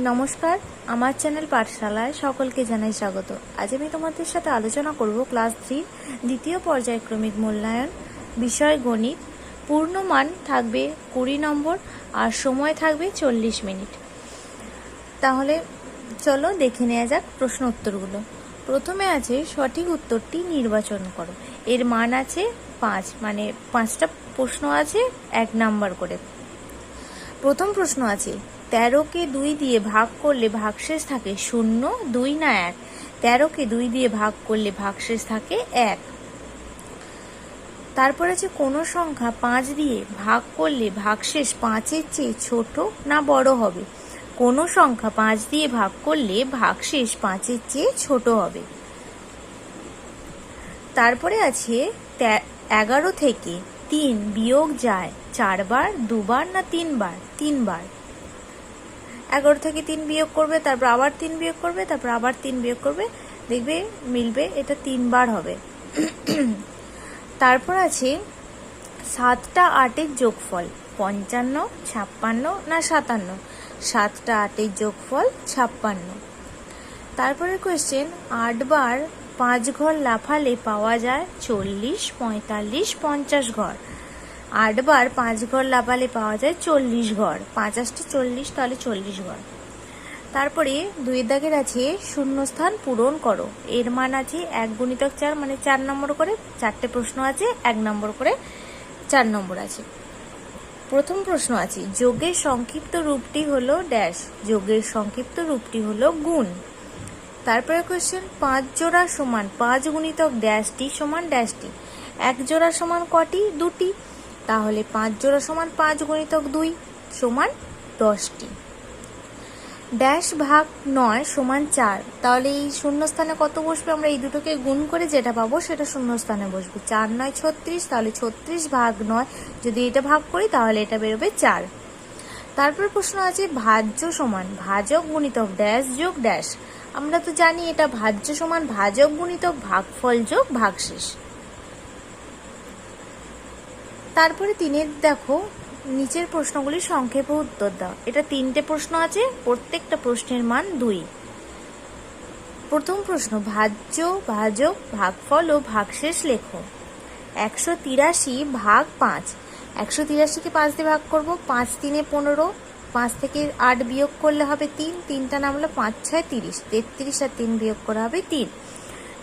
নমস্কার, আমার চ্যানেল পাঠশালায় সকলকে জানাই স্বাগত। আজ আমি তোমাদের সাথে আলোচনা করব ক্লাস 3 দ্বিতীয় পর্যায়ক্রমিক মূল্যায়ন বিষয় গণিত। পূর্ণমান থাকবে 20 নম্বর আর সময় থাকবে 40 মিনিট। তাহলে চলো দেখে নেওয়া যাক প্রশ্ন উত্তরগুলো। প্রথমে আছে সঠিক উত্তরটি নির্বাচন করো। এর মান আছে 5, মানে 5টা প্রশ্ন আছে 1 নাম্বার করে। প্রথম প্রশ্ন আছে 13কে 2 দিয়ে ভাগ করলে ভাগশেষ থাকে 0, 2 না 1। 13কে 2 দিয়ে ভাগ করলে ভাগশেষ থাকে 1। তারপর আছে কোন সংখ্যা 5 দিয়ে ভাগ করলে ভাগশেষ 5-এর চেয়ে ছোট না বড় হবে। কোন সংখ্যা 5 দিয়ে ভাগ করলে ভাগশেষ 5-এর চেয়ে ছোট হবে। তারপরে আছে 11 থেকে 3 বিয়োগ যায় 4 বার, 2 বার না 3 বার। 3 বার। 11 থেকে 3 বিয়োগ করবে, তারপর আবার 3 বিয়োগ করবে, তারপর আবার 3 বিয়োগ করবে, দেখবে মিলবে, এটা 3 বার হবে। তারপর আছে 7টা 8-এর যোগফল 55, 56 না 57। 7টা 8-এর যোগফল 56। তারপরে কোয়েশ্চেন 8 বার 5 ঘর লাফালে পাওয়া যায় 40, 45, 50 ঘর। 8 বার 5 ঘর লাফালে পাওয়া যায় 40 ঘর। 5 × 40, তাহলে 40 ঘর। তারপরে 2 দাগের আছে শূন্যস্থান পূরণ করো। এর মান আছে 1 × 4, মানে 4 নম্বর করে। 4টে প্রশ্ন আছে, 1 নম্বর করে 4 নম্বর আছে। প্রথম প্রশ্ন আছে যোগের সংক্ষিপ্ত রূপটি হলো ড্যাশ। যোগের সংক্ষিপ্ত রূপটি হলো গুণ। তারপরে কোয়েশ্চেন 5 জোড়া সমান 5 × ড্যাশটি সমান ড্যাশটি। 1 জোড়া সমান কটি? 2টি। তাহলে 5 জোড়া সমান 5 × 2 সমান 10টি। ড্যাশ ভাগ 9 সমান 4। তাহলে এই শূন্যস্থানে কত বসবে? আমরা এই দুটোকে গুণ করে যেটা পাবো সেটা শূন্যস্থানে বসবে। 4 9 36, তাহলে 36 ভাগ 9 যদি এটা ভাগ করি তাহলে এটা বেরোবে 4। তারপর প্রশ্ন আছে ভাজ্য সমান ভাজক গুণিতক ড্যাশ যোগ ড্যাশ। আমরা তো জানি এটা ভাজ্য সমান ভাজক গুণিতক ভাগফল যোগ ভাগশেষ। তারপরে 3 দেখো নিচের প্রশ্নগুলি সংক্ষেপে উত্তর দাও। এটা 3টে প্রশ্ন আছে, প্রত্যেকটা প্রশ্নের মান 2। প্রথম প্রশ্ন ভাজ্য, ভাজক, ভাগফল ও ভাগশেষ লেখো। 183 ভাগ 5। 183কে 5 দিয়ে ভাগ করব। 5 × 3 = 15। 5 থেকে 8 বিয়োগ করলে হবে 3। 3টা নামলো 5 6 30। 33 আর 3 বিয়োগ করা হবে 3।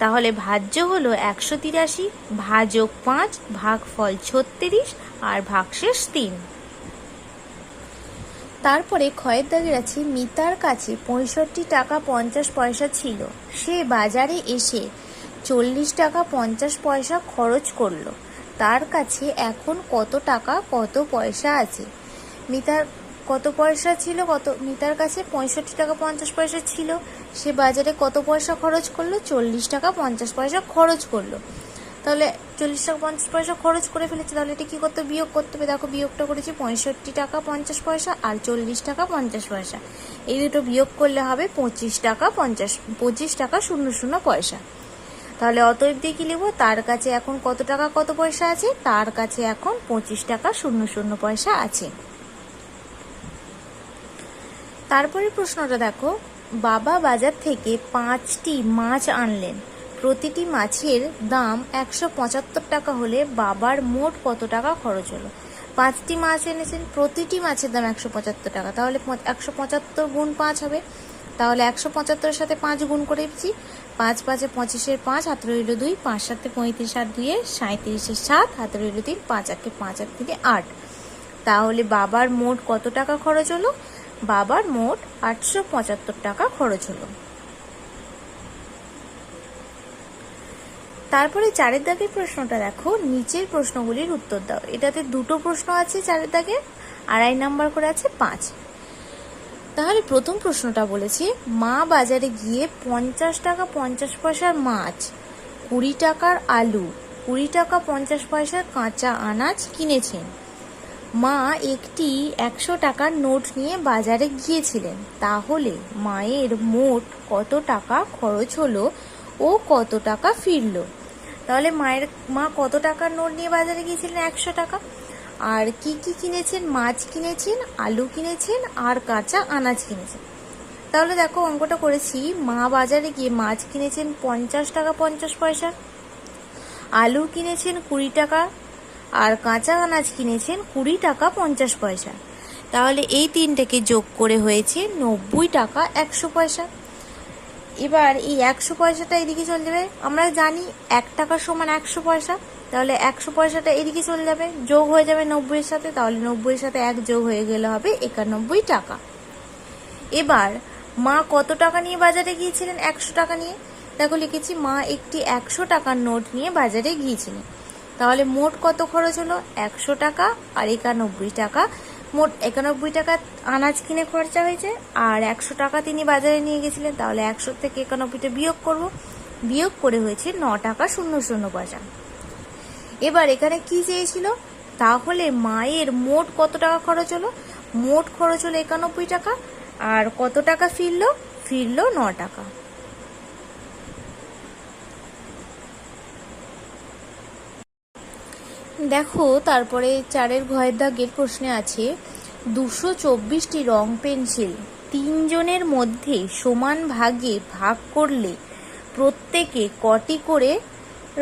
তাহলে ভাজ্য হলো 183, ভাজক 5, ভাগফল 36 আর ভাগশেষ 3। তারপরে ক্ষয়ের দাগের আছে মিতার কাছে 65 টাকা 50 পয়সা ছিল। সে বাজারে এসে 40 টাকা 50 পয়সা খরচ করলো। তার কাছে এখন কত টাকা কত পয়সা আছে? মিতার কত পয়সা ছিল? মিতার কাছে 65 টাকা 50 পয়সা ছিল। সে বাজারে কত পয়সা খরচ করলো? 40 টাকা 50 পয়সা খরচ করলো। তাহলে 40 টাকা 50 পয়সা খরচ করে ফেলেছে, তাহলে এটা কি করতে? বিয়োগ করতে হবে। দেখো বিয়োগটা করেছি 65 টাকা 50 পয়সা আর 40 টাকা 50 পয়সা। এই দুটো বিয়োগ করলে হবে 25 টাকা 00 পয়সা। তাহলে অতএব দিয়ে কি লিখবো? তার কাছে এখন কত টাকা কত পয়সা আছে? তার কাছে এখন 25 টাকা 00 পয়সা আছে। তারপরে প্রশ্নটা দেখো বাবা বাজার থেকে 5টি মাছ আনলেন। প্রতিটি মাছের দাম 175 টাকা হলে বাবার মোট কত টাকা খরচ হলো? 5টি মাছ এনেছেন, প্রতিটি মাছের দাম 175 টাকা, তাহলে 175 গুণ 5 হবে। তাহলে 175-এর সাথে 5 গুণ করে দিচ্ছি। 5 5 25-এর 5, হাতে রইল 2, 5 7 35 আর 2 37-এর 7, হাতে রইল 3, 5 8 5 8 থেকে 8। তাহলে বাবার মোট কত টাকা খরচ হলো? বাবার মোট 875 টাকা খরচ হলো। তারপরে 4 দাগের প্রশ্নটা দেখো নিচের প্রশ্নগুলির উত্তর দাও। এটাতে 2টো প্রশ্ন আছে 4 দাগে, 2.5 নাম্বার করে আছে 5। তাহলে প্রথম প্রশ্নটা বলেছে মা বাজারে গিয়ে 50 টাকা 50 পয়সার মাছ, 20 টাকার আলু, 20 টাকা 50 পয়সার কাঁচা আনাজ কিনেছেন। মা একটি 100 টাকার নোট নিয়ে বাজারে গিয়েছিলেন। তাহলে মায়ের মোট কত টাকা খরচ হলো ও কত টাকা ফিরল? তাহলে মা কত টাকার নোট নিয়ে বাজারে গিয়েছিলেন? 100 টাকা। আর কি কি কিনেছেন? মাছ কিনেছেন, আলু কিনেছেন আর কাঁচা আনাজ কিনেছেন। তাহলে দেখো অঙ্কটা করেছি, মা বাজারে গিয়ে মাছ কিনেছেন 50 টাকা 50 পয়সা, আলু কিনেছেন 20 টাকা, আর কাঁচা আনাজ কিনেছেন 20 টাকা 50 পয়সা। তাহলে এই তিনটাকে যোগ করে হয়েছে 90 টাকা 100 পয়সা। এবার এই 100 পয়সাটা এদিকে চলে যাবে, আমরা জানি 1 টাকা সমান 100 পয়সা, তাহলে 100 পয়সাটা এদিকে চলে যাবে, যোগ হয়ে যাবে 90 এর সাথে, তাহলে 90 এর সাথে 1 যোগ হয়ে গেলে হবে 91 টাকা। এবার মা কত টাকা নিয়ে বাজারে গিয়েছিলেন? 100 টাকা নিয়ে। দেখো লিখেছি মা একটি 100 টাকার নোট নিয়ে বাজারে গিয়েছিলেন। তাহলে মোট কত খরচ হলো? 100 টাকা আর 91 টাকা। মোট 91 টাকা আনাজ কিনে খরচা হয়েছে, আর 100 টাকা তিনি বাজারে নিয়ে গেছিলেন। তাহলে 100 থেকে 91টা বিয়োগ করব, বিয়োগ করে হয়েছে 9 টাকা 00 পয়সা। এবার এখানে কি চেয়েছিল? তাহলে মায়ের মোট কত টাকা খরচ হলো? মোট খরচ হলো 91 টাকা, আর কত টাকা ফিরলো? ফিরলো 9 টাকা। দেখো তারপরে 4-এর ঘয়ের দাগের প্রশ্নে আছে 224টি রং পেন্সিল 3 জনের মধ্যে সমান ভাগে ভাগ করলে প্রত্যেকে কটি করে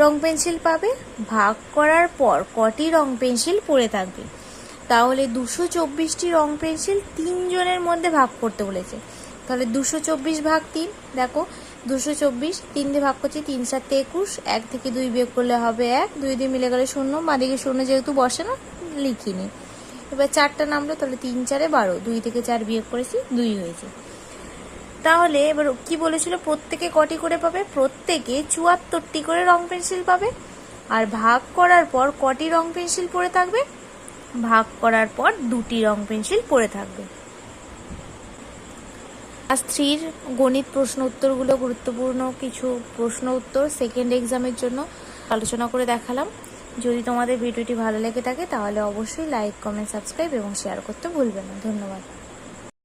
রং পেন্সিল পাবে? ভাগ করার পর কটি রং পেন্সিল পড়ে থাকবে? তাহলে 224টি রং পেন্সিল 3 জনের মধ্যে ভাগ করতে বলেছে। তাহলে 224 ভাগ 3, দেখো 224 3 দিয়ে ভাগ করছি, 3 7 21, 1 থেকে 2 বিয়োগ করলে হবে 1, 2 দিয়ে মিলে গেলে 0, বাদিকে 0 যেহেতু বসে না লিখিনি। এবার 4টা নামলো, তাহলে 3 4 12, 2 থেকে 4 বিয়োগ করেছি 2 হয়েছে। তাহলে এবার কি বলেছিল? প্রত্যেকে কটি করে পাবে? প্রত্যেকে 74টি করে রং পেন্সিল পাবে। আর ভাগ করার পর কটি রং পেন্সিল পড়ে থাকবে? ভাগ করার পর 2টি রং পেন্সিল পড়ে থাকবে। ক্লাস 3-র গণিত প্রশ্ন উত্তরগুলো গুরুত্বপূর্ণ কিছু প্রশ্ন উত্তর সেকেন্ড এক্সামের জন্য আলোচনা করে দেখালাম। যদি তোমাদের ভিডিওটি ভালো লেগে থাকে তাহলে অবশ্যই লাইক, কমেন্ট, সাবস্ক্রাইব এবং শেয়ার করতে ভুলবে না। ধন্যবাদ।